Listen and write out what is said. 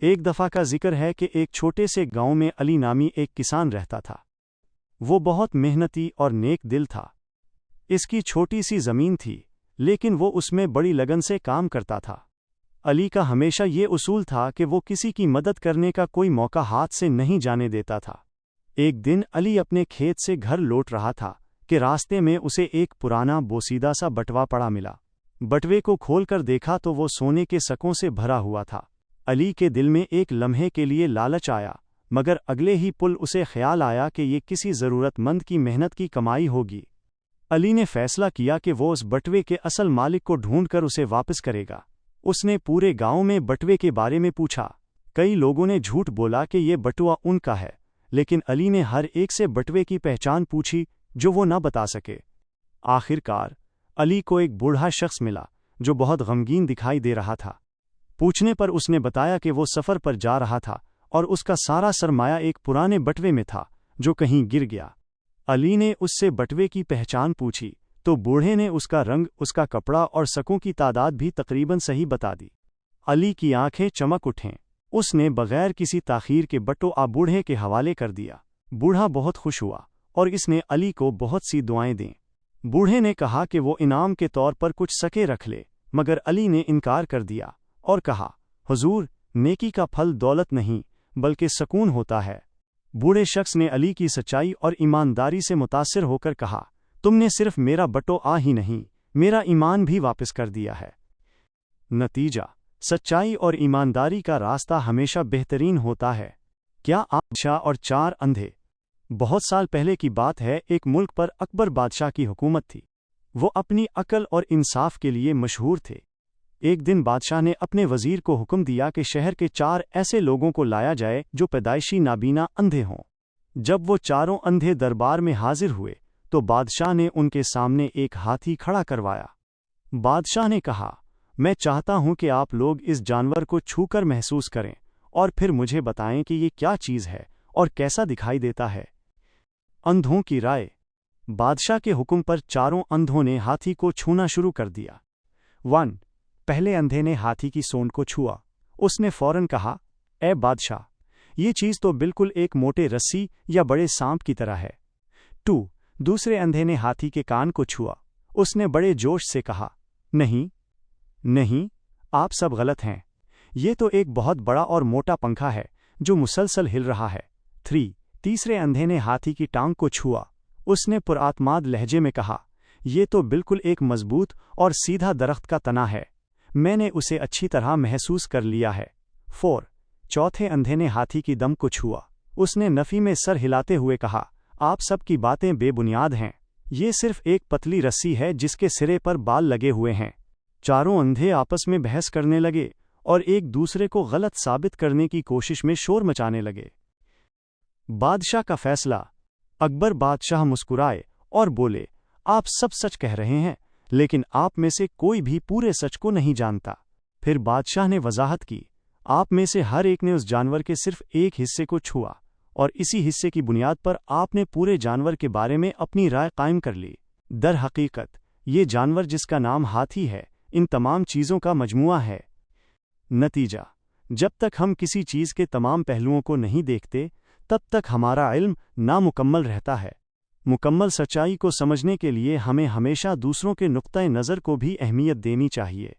ایک دفعہ کا ذکر ہے کہ ایک چھوٹے سے گاؤں میں علی نامی ایک کسان رہتا تھا۔ وہ بہت محنتی اور نیک دل تھا۔ اس کی چھوٹی سی زمین تھی، لیکن وہ اس میں بڑی لگن سے کام کرتا تھا۔ علی کا ہمیشہ یہ اصول تھا کہ وہ کسی کی مدد کرنے کا کوئی موقع ہاتھ سے نہیں جانے دیتا تھا۔ ایک دن علی اپنے کھیت سے گھر لوٹ رہا تھا کہ راستے میں اسے ایک پرانا بوسیدہ سا بٹوا پڑا ملا۔ بٹوے کو کھول کر دیکھا تو وہ سونے کے سکوں سے بھرا ہوا تھا۔ علی کے دل میں ایک لمحے کے لیے لالچ آیا، مگر اگلے ہی پل اسے خیال آیا کہ یہ کسی ضرورت مند کی محنت کی کمائی ہوگی۔ علی نے فیصلہ کیا کہ وہ اس بٹوے کے اصل مالک کو ڈھونڈ کر اسے واپس کرے گا۔ اس نے پورے گاؤں میں بٹوے کے بارے میں پوچھا۔ کئی لوگوں نے جھوٹ بولا کہ یہ بٹوا ان کا ہے، لیکن علی نے ہر ایک سے بٹوے کی پہچان پوچھی جو وہ نہ بتا سکے۔ آخر کار علی کو ایک بوڑھا شخص ملا جو بہت غمگین دکھائی دے رہا تھا۔ پوچھنے پر اس نے بتایا کہ وہ سفر پر جا رہا تھا اور اس کا سارا سرمایہ ایک پرانے بٹوے میں تھا جو کہیں گر گیا۔ علی نے اس سے بٹوے کی پہچان پوچھی تو بوڑھے نے اس کا رنگ، اس کا کپڑا اور سکوں کی تعداد بھی تقریباً صحیح بتا دی۔ علی کی آنکھیں چمک اٹھیں۔ اس نے بغیر کسی تاخیر کے بٹوا بوڑھے کے حوالے کر دیا۔ بوڑھا بہت خوش ہوا اور اس نے علی کو بہت سی دعائیں دیں۔ بوڑھے نے کہا کہ وہ انعام کے طور پر کچھ سکے رکھ لے، مگر علی نے انکار کر دیا اور کہا، حضور، نیکی کا پھل دولت نہیں بلکہ سکون ہوتا ہے۔ بوڑھے شخص نے علی کی سچائی اور ایمانداری سے متاثر ہو کر کہا، تم نے صرف میرا بٹوا ہی نہیں، میرا ایمان بھی واپس کر دیا ہے۔ نتیجہ: سچائی اور ایمانداری کا راستہ ہمیشہ بہترین ہوتا ہے۔ کیا بادشاہ اور چار اندھے؟ بہت سال پہلے کی بات ہے، ایک ملک پر اکبر بادشاہ کی حکومت تھی۔ وہ اپنی عقل اور انصاف کے لیے مشہور تھے۔ ایک دن بادشاہ نے اپنے وزیر کو حکم دیا کہ شہر کے 4 ایسے لوگوں کو لایا جائے جو پیدائشی نابینا اندھے ہوں۔ جب وہ چاروں اندھے دربار میں حاضر ہوئے تو بادشاہ نے ان کے سامنے ایک ہاتھی کھڑا کروایا۔ بادشاہ نے کہا، میں چاہتا ہوں کہ آپ لوگ اس جانور کو چھو کر محسوس کریں اور پھر مجھے بتائیں کہ یہ کیا چیز ہے اور کیسا دکھائی دیتا ہے۔ اندھوں کی رائے۔ بادشاہ کے حکم پر چاروں اندھوں نے ہاتھی کو چھونا شروع کر دیا۔ 1 پہلے اندھے نے ہاتھی کی سونڈ کو چھوا۔ اس نے فوراً کہا، اے بادشاہ، یہ چیز تو بالکل ایک موٹے رسی یا بڑے سانپ کی طرح ہے۔ 2 دوسرے اندھے نے ہاتھی کے کان کو چھوا۔ اس نے بڑے جوش سے کہا، نہیں نہیں، آپ سب غلط ہیں، یہ تو ایک بہت بڑا اور موٹا پنکھا ہے جو مسلسل ہل رہا ہے۔ 3 تیسرے اندھے نے ہاتھی کی ٹانگ کو چھوا۔ اس نے پراعتماد لہجے میں کہا، یہ تو بالکل ایک مضبوط اور سیدھا درخت کا تنا ہے، میں نے اسے اچھی طرح محسوس کر لیا ہے۔ 4 چوتھے اندھے نے ہاتھی کی دم کو چھوا۔ اس نے نفی میں سر ہلاتے ہوئے کہا، آپ سب کی باتیں بے بنیاد ہیں، یہ صرف ایک پتلی رسی ہے جس کے سرے پر بال لگے ہوئے ہیں۔ چاروں اندھے آپس میں بحث کرنے لگے اور ایک دوسرے کو غلط ثابت کرنے کی کوشش میں شور مچانے لگے۔ بادشاہ کا فیصلہ۔ اکبر بادشاہ مسکرائے اور بولے، آپ سب سچ کہہ رہے ہیں، لیکن آپ میں سے کوئی بھی پورے سچ کو نہیں جانتا۔ پھر بادشاہ نے وضاحت کی، آپ میں سے ہر ایک نے اس جانور کے صرف ایک حصے کو چھوا، اور اسی حصے کی بنیاد پر آپ نے پورے جانور کے بارے میں اپنی رائے قائم کر لی۔ در حقیقت یہ جانور جس کا نام ہاتھی ہے، ان تمام چیزوں کا مجموعہ ہے۔ نتیجہ: جب تک ہم کسی چیز کے تمام پہلوؤں کو نہیں دیکھتے، تب تک ہمارا علم نامکمل رہتا ہے۔ مکمل سچائی کو سمجھنے کے لیے ہمیں ہمیشہ دوسروں کے نقطۂ نظر کو بھی اہمیت دینی چاہیے۔